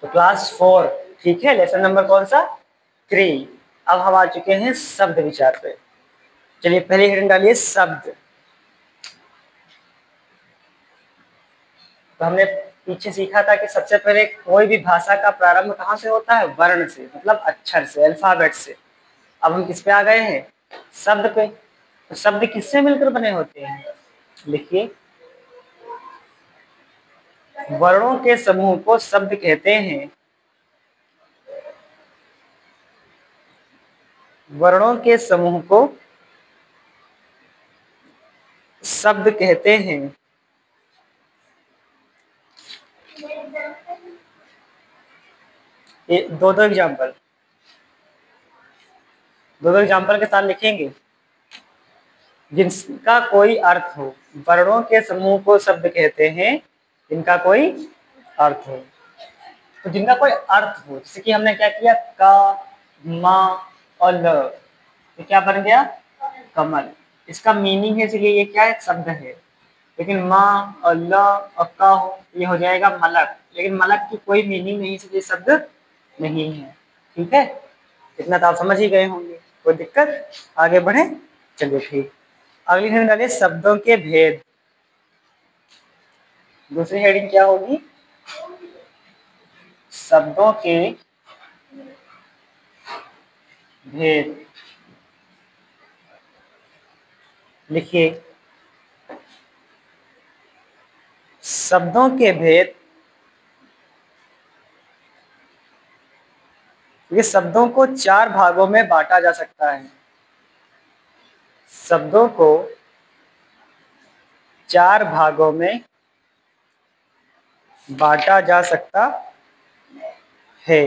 तो क्लास 4, ठीक है। लेसन नंबर कौन सा? 3। अब हम आ चुके हैं शब्द विचार पे। चलिए पहले हेडिंग डालिए शब्द। तो हमने पीछे सीखा था कि सबसे पहले कोई भी भाषा का प्रारंभ कहाँ से होता है? वर्ण से, मतलब अक्षर से, अल्फाबेट से। अब हम किस पे आ गए हैं? शब्द पे। तो शब्द किससे मिलकर बने होते हैं? लिखिए, वर्णों के समूह को शब्द कहते हैं। वर्णों के समूह को शब्द कहते हैं। ये दो एग्जाम्पल के साथ लिखेंगे। जिनका कोई अर्थ हो। वर्णों के समूह को शब्द कहते हैं जिनका कोई अर्थ हो। तो जिनका कोई अर्थ हो, जैसे कि हमने क्या किया, का, मा और ल, तो क्या बन गया? कमल। इसका मीनिंग है, इसलिए ये क्या है? शब्द है। लेकिन माँ और ल और का हो, ये हो जाएगा मलक। लेकिन मलक की कोई मीनिंग नहीं, इसलिए शब्द नहीं है। ठीक है, इतना तो आप समझ ही गए होंगे। कोई दिक्कत? आगे बढ़े। चलिए ठीक। अगली हेडिंग डालिए शब्दों के भेद। दूसरी हेडिंग क्या होगी? शब्दों के भेद। लिखिए, शब्दों के भेद। ये शब्दों को 4 भागों में बांटा जा सकता है। शब्दों को 4 भागों में बांटा जा सकता है।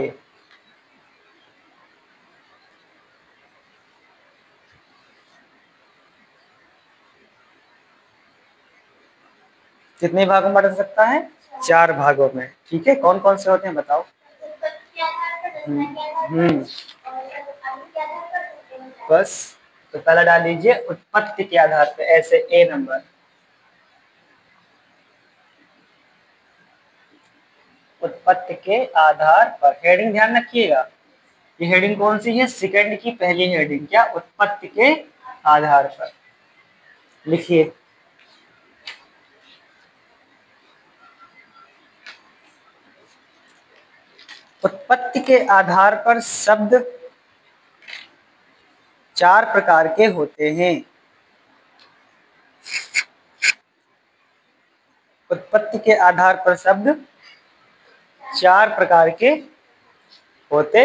कितने भागों में बांटा जा सकता है? 4 भागों में। ठीक है, कौन कौन से होते हैं बताओ? बस, तो पहला डाल लीजिए उत्पत्ति के आधार पर, ऐसे ए नंबर। उत्पत्ति के आधार पर। हेडिंग ध्यान रखिएगा, ये हेडिंग कौन सी है? सेकंड की पहली हेडिंग। क्या? उत्पत्ति के आधार पर। लिखिए, उत्पत्ति के आधार पर शब्द 4 प्रकार के होते हैं। उत्पत्ति के आधार पर शब्द 4 प्रकार के होते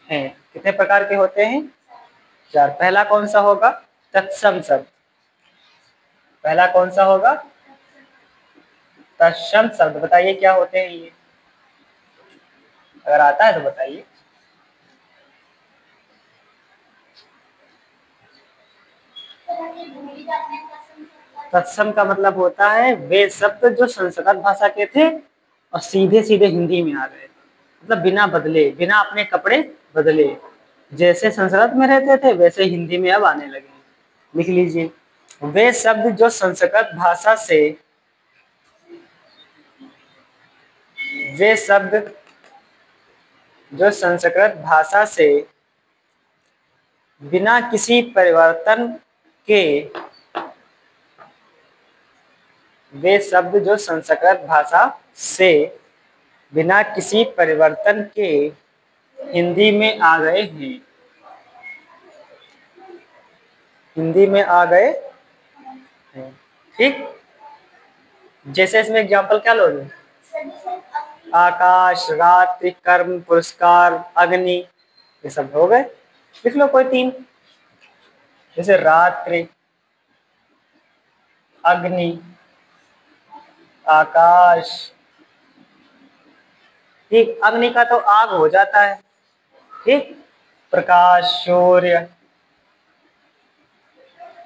हैं। कितने प्रकार के होते हैं? 4। पहला कौन सा होगा? तत्सम शब्द। पहला कौन सा होगा? तत्सम शब्द। बताइए क्या होते हैं ये, अगर आता है तो बताइए। तत्सम का मतलब होता है वे शब्द जो संस्कृत भाषा के थे और सीधे सीधे हिंदी में आ गए। मतलब बिना बदले, बिना अपने कपड़े बदले, जैसे संस्कृत में रहते थे वैसे हिंदी में अब आने लगे। लिख लीजिए, वे शब्द जो संस्कृत भाषा से, वे शब्द जो संस्कृत भाषा से बिना किसी परिवर्तन के, वे शब्द जो संस्कृत भाषा से बिना किसी परिवर्तन के हिंदी में आ गए हैं। हिंदी में आ गए हैं। ठीक, जैसे इसमें एग्जांपल क्या लोगे? आकाश, रात्रि, कर्म, पुरस्कार, अग्नि, ये सब हो गए। लिख लो कोई 3, जैसे रात्रि, अग्नि, आकाश। ठीक, अग्नि का तो आग हो जाता है। ठीक, प्रकाश, सूर्य।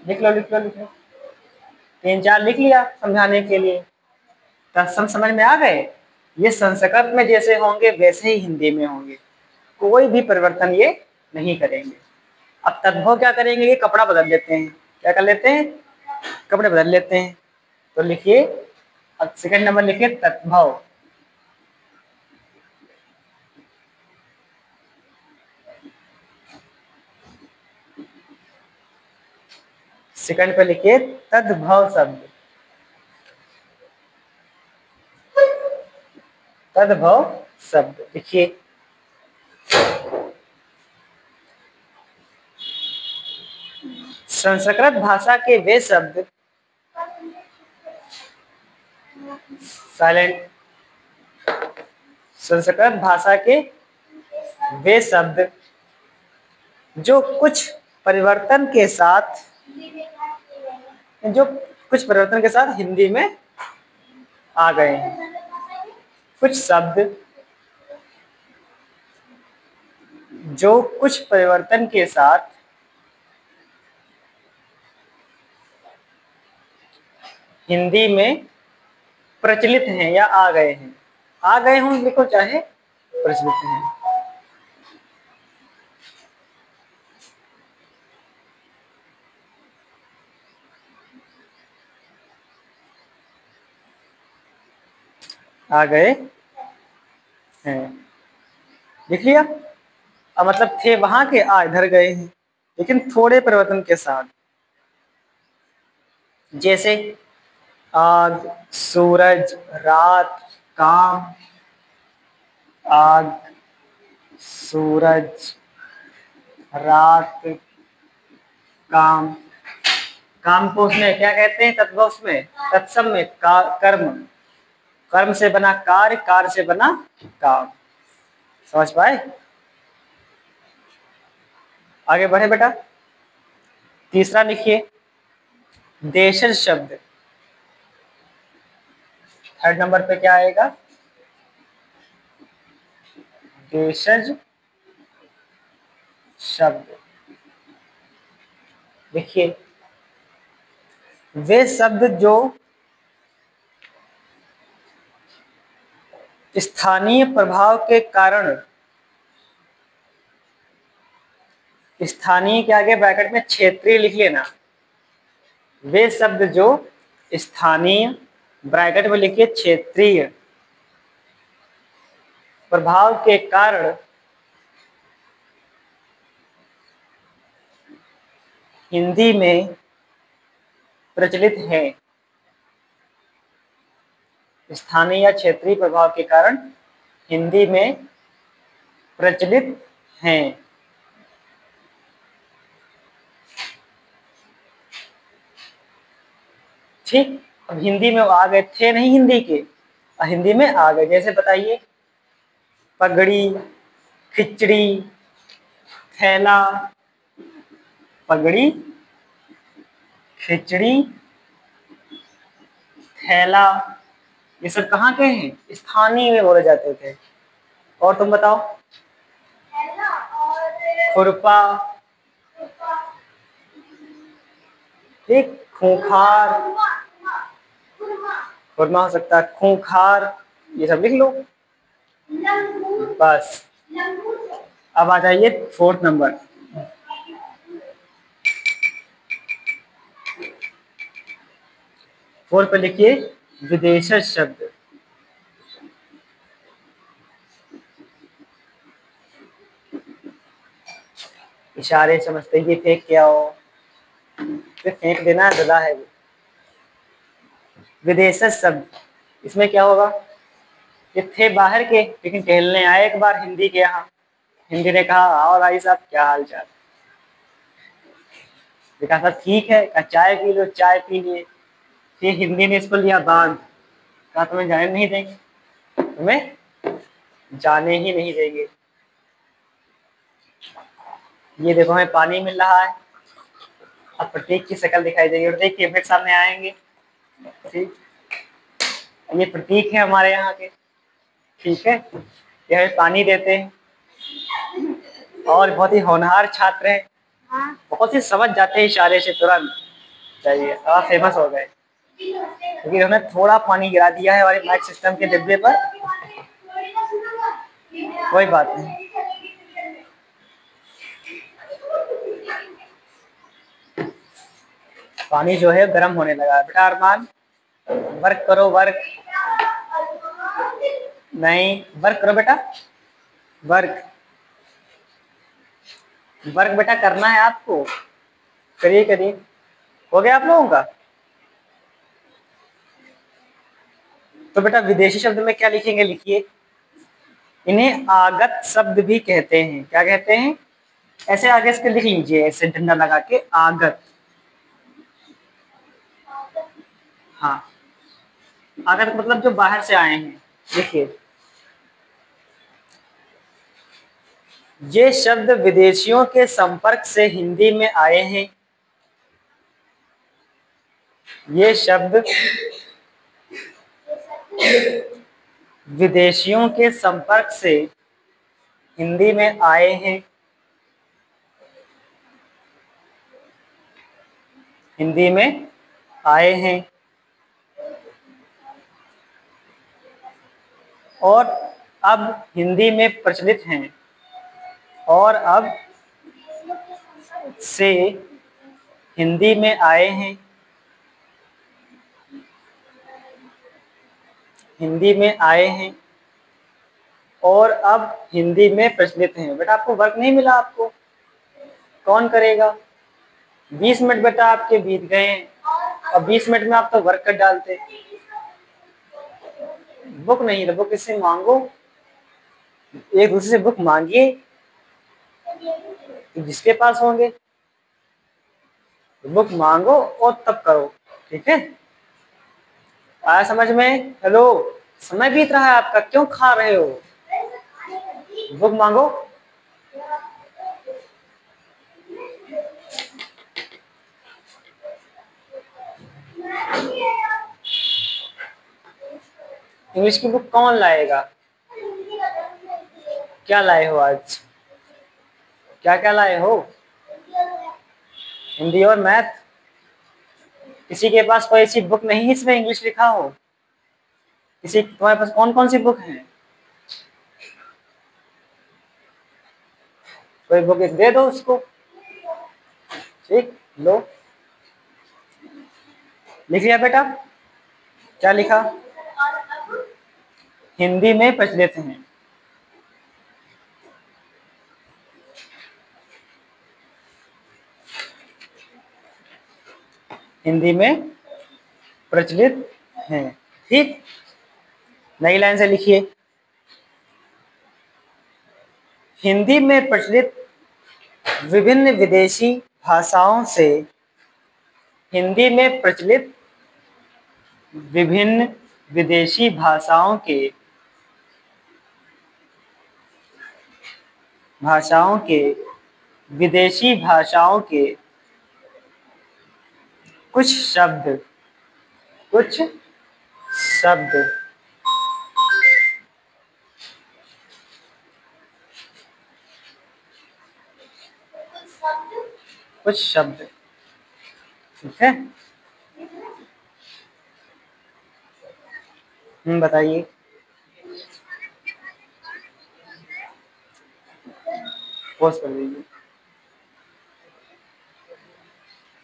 लिख लो लिख लो लिख लो, 3-4 लिख लिया समझाने के लिए। तत्सम समझ में आ गए? ये संस्कृत में जैसे होंगे वैसे ही हिंदी में होंगे, कोई भी परिवर्तन ये नहीं करेंगे। अब तद्भव क्या करेंगे? ये कपड़ा बदल लेते हैं। क्या कर लेते हैं? कपड़े बदल लेते हैं। तो लिखिए, अब सेकंड नंबर लिखिए तद्भव। सेकंड पे लिखिए तद्भव शब्द, तद्भव शब्द लिखिए। संस्कृत भाषा के वे शब्द, साइलेंट, संस्कृत भाषा के वे शब्द जो कुछ परिवर्तन के साथ, जो कुछ परिवर्तन के साथ हिंदी में आ गए हैं। कुछ शब्द जो कुछ परिवर्तन के साथ हिंदी में प्रचलित हैं या आ गए हैं, आ गए हों लिखो चाहे प्रचलित हैं। आ गए हैं, लिख लिया। अब मतलब थे वहां के, आ इधर गए हैं, लेकिन थोड़े परिवर्तन के साथ। जैसे आग, सूरज, रात, काम, आग, सूरज, रात, काम। काम को उसमें क्या कहते हैं, तत्व उसमें तत्सम में कर्म, कर्म से बना कार्य, कार्य से बना काम। समझ पाए? आगे बढ़े बेटा। तीसरा लिखिए देशज शब्द। थर्ड नंबर पे क्या आएगा, देशज शब्द। देखिए वे शब्द जो स्थानीय प्रभाव के कारण, स्थानीय के आगे ब्रैकेट में क्षेत्रीय लिख लेना। वे शब्द जो स्थानीय, ब्रैकेट में लिखिए क्षेत्रीय प्रभाव के कारण हिंदी में प्रचलित हैं। स्थानीय या क्षेत्रीय प्रभाव के कारण हिंदी में प्रचलित हैं। ठीक, अब हिंदी में आ गए, थे नहीं हिंदी के, और हिंदी में आ गए। जैसे बताइए, पगड़ी, खिचड़ी, थैला, पगड़ी, खिचड़ी, थैला, ये सब कहाँ के हैं, स्थानीय में बोले जाते थे। और तुम बताओ, खुरपा, ठीक, खूंखार, खुरमा हो सकता है, खूंखार, ये सब लिख लो बस। अब आ जाइए फोर्थ नंबर। फोर्थ पे लिखिए विदेशज शब्द। इशारे समझते ये फेंक क्या हो, फिर फेंक देना ज़्यादा है। विदेशज शब्द, इसमें क्या होगा, ये थे बाहर के लेकिन टहलने आए एक बार हिंदी के यहाँ। हिंदी ने कहा आओ भाई साहब क्या हाल चाल, कहा साहब ठीक है, कहा चाय पी लो, चाय पी लिए। फिर हिंदी ने इसको लिया बांध, कहा तुम्हें जाने नहीं देंगे, तुम्हें जाने ही नहीं देंगे। ये देखो हमें पानी मिल रहा है, अब प्रतीक की शक्ल दिखाई देगी और देखिए फिर सामने आएंगे। ठीक, ये प्रतीक है हमारे यहाँ के, ठीक है, ये हमें पानी देते हैं और बहुत ही होनहार छात्र हैं, बहुत ही समझ जाते हैं इशारे से तुरंत। चाहिए आप फेमस हो गए क्योंकि उन्होंने थोड़ा पानी गिरा दिया है हमारे माइक सिस्टम के डिब्बे पर। कोई बात नहीं, पानी जो है गर्म होने लगा है। बेटा अरमान वर्क करो, वर्क नहीं, वर्क करो बेटा, वर्क वर्क बेटा करना है आपको, करिए करिए, हो गया आप लोगों का? तो बेटा विदेशी शब्द में क्या लिखेंगे, लिखिए। इन्हें आगत शब्द भी कहते हैं। क्या कहते हैं? ऐसे आगे इसके लिख लीजिए, ऐसे डंडा लगा के, आगत। हाँ, आगत मतलब जो बाहर से आए हैं। देखिए, ये शब्द विदेशियों के संपर्क से हिंदी में आए हैं। ये शब्द विदेशियों के संपर्क से हिंदी में आए हैं। हिंदी में आए हैं और अब हिंदी में प्रचलित हैं। और अब से हिंदी में आए हैं। हिंदी में आए हैं और अब हिंदी में प्रचलित हैं। बेटा आपको वर्क नहीं मिला, आपको कौन करेगा? 20 मिनट बेटा आपके बीत गए हैं और 20 मिनट में आप तो वर्क कर डालते। बुक नहीं है, बुक इससे मांगो, एक दूसरे से बुक मांगिए, जिसके पास होंगे बुक मांगो और तब करो। ठीक है, आया समझ में? हेलो, समय बीत रहा है आपका, क्यों खा रहे हो? बुक मांगो। इंग्लिश की बुक कौन लाएगा? क्या लाए हो आज? क्या क्या लाए हो? हिंदी और मैथ। किसी के पास कोई ऐसी बुक नहीं है इसमें इंग्लिश लिखा हो? किसी तुम्हारे पास कौन कौन सी बुक है? कोई बुक एक दे दो उसको। ठीक, लो, लिख लिया बेटा? क्या लिखा? हिंदी में प्रचलित हैं। हिंदी में प्रचलित हैं। ठीक, नई लाइन से लिखिए। हिंदी में प्रचलित विभिन्न विदेशी भाषाओं से। हिंदी में प्रचलित विभिन्न विदेशी विदेशी भाषाओं के कुछ शब्द कुछ शब्द कुछ शब्द। ठीक है, बताइए। पोस्ट कर दीजिए।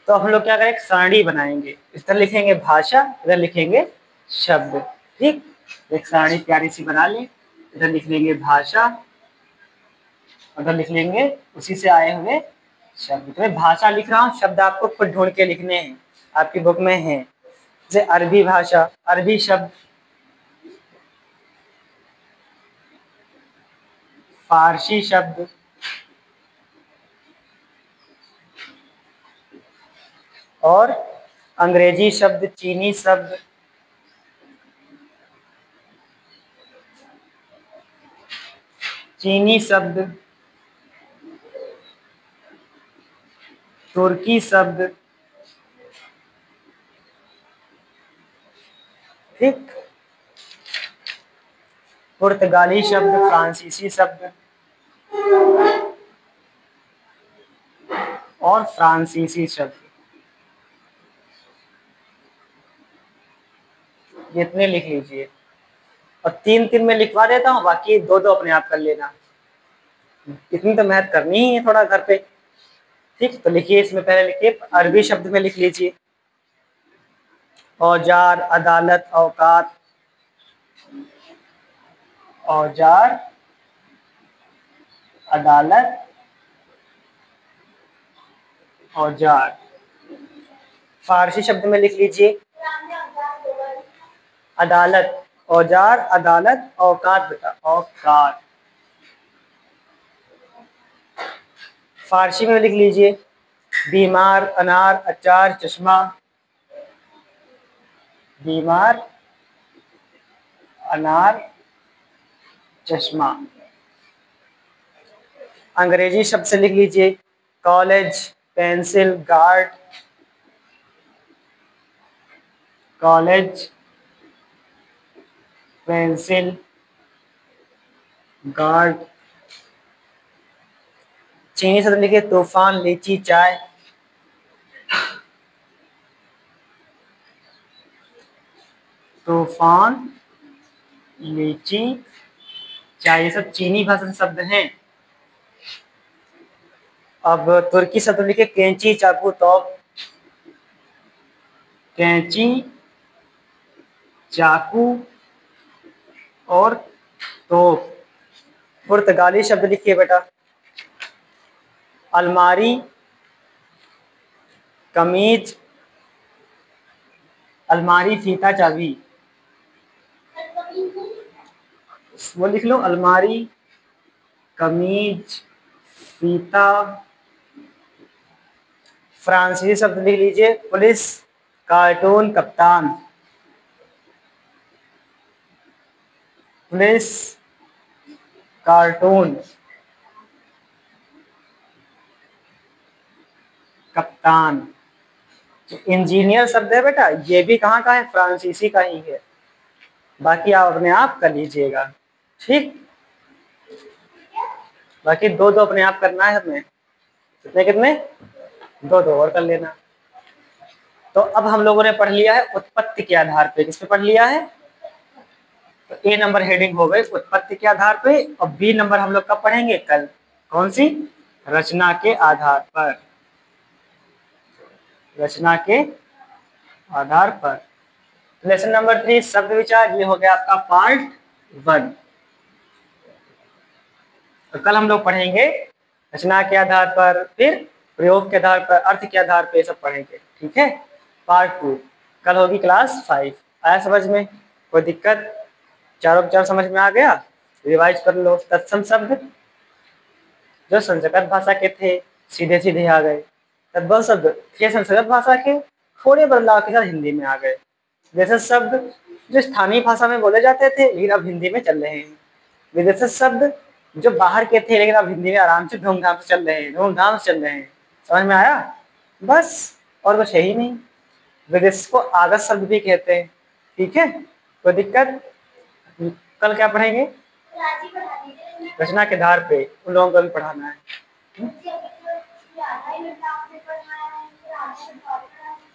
तो हम लोग क्या करें, एक सारणी बनाएंगे। इस तरह लिखेंगे भाषा, इधर लिखेंगे शब्द। ठीक, एक सारणी प्यारी सी बना लें। इधर लिख लेंगे भाषा, उधर लिख लेंगे उसी से आए हुए शब्द। तो मैं भाषा लिख रहा हूँ, शब्द आपको खुद ढूंढ के लिखने हैं, आपकी बुक में है। जैसे अरबी भाषा, अरबी शब्द। फारसी शब्द। और अंग्रेजी शब्द, चीनी शब्द। चीनी शब्द, तुर्की शब्द। ठीक, पुर्तगाली शब्द, फ्रांसीसी शब्द और फ्रांसीसी शब्द। इतने लिख लीजिए और 3-3 में लिखवा देता हूँ, बाकी 2-2 अपने आप कर लेना। इतनी तो मेहनत करनी ही है थोड़ा घर पे। ठीक, तो लिखिए, इसमें पहले लिखिए, अरबी शब्द में लिख लीजिए औजार, अदालत, औकात। औजार, अदालत, औजार। फारसी शब्द में लिख लीजिए अदालत, औजार, अदालत, औकात बेटा, औकात। फारसी में लिख लीजिए बीमार, अनार, अचार, चश्मा, बीमार, अनार, चश्मा। अंग्रेजी शब्द से लिख लीजिए college, pencil, guard, college, pencil, guard. चीनी शब्द लिखिए तूफान, लीची, चाय, तूफान, लीची, चाय, ये सब चीनी भाषा के शब्द हैं। अब तुर्की शब्द लिखिए कैंची, चाकू, तोप, कैंची, चाकू और तोप। पुर्तगाली शब्द लिखिए बेटा अलमारी, कमीज, अलमारी, फीता, चाबी। वो लिख लो अलमारी, कमीज, फीता। फ्रांसीसी शब्द लिख लीजिए पुलिस, कार्टून, कप्तान, पुलिस, कार्टून, कप्तान। इंजीनियर शब्द है बेटा ये भी कहाँ का है, फ्रांसीसी का ही है, बाकी आप अपने आप कर लीजिएगा। ठीक, बाकी दो दो अपने आप करना है हमें, कितने कितने, दो दो और कर लेना। तो अब हम लोगों ने पढ़ लिया है उत्पत्ति के आधार पे, किस पे पढ़ लिया है, तो ए नंबर हेडिंग हो गई उत्पत्ति के आधार पे, और बी नंबर हम लोग कब पढ़ेंगे, कल। कौन सी, रचना के आधार पर, रचना के आधार पर। लेसन नंबर 3 शब्द विचार, ये हो गया आपका पार्ट 1। तो कल हम लोग पढ़ेंगे रचना के आधार पर, फिर प्रयोग के आधार पर, अर्थ के आधार पर, सब पढ़ेंगे। ठीक है, पार्ट 2 कल होगी क्लास 5। आया समझ में, कोई दिक्कत, चारों चार समझ में आ गया, रिवाइज कर लो। तत्सम शब्द जो संस्कृत भाषा के थे सीधे सीधे आ गए, तद्भव शब्द थे संस्कृत भाषा के, थोड़े बदलाव के साथ हिंदी में आ गए। जैसे शब्द जो स्थानीय भाषा में बोले जाते थे लेकिन अब हिंदी में चल रहे हैं। विदेशी शब्द जो बाहर के थे लेकिन अब हिंदी में आराम से धूमधाम से चल रहे हैं, धूमधाम से चल रहे हैं। समझ में आया, बस और कुछ है ही नहीं। विदेश को आगत शब्द भी कहते हैं। ठीक है, कोई दिक्कत, कल क्या पढ़ेंगे, रचना के आधार पे उन लोगों को भी पढ़ाना है।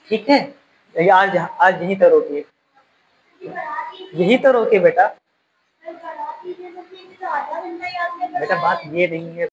ठीक है, आज आज यही तो रोकिए, यही तो रोकिए बेटा। बेटा बात ये नहीं है।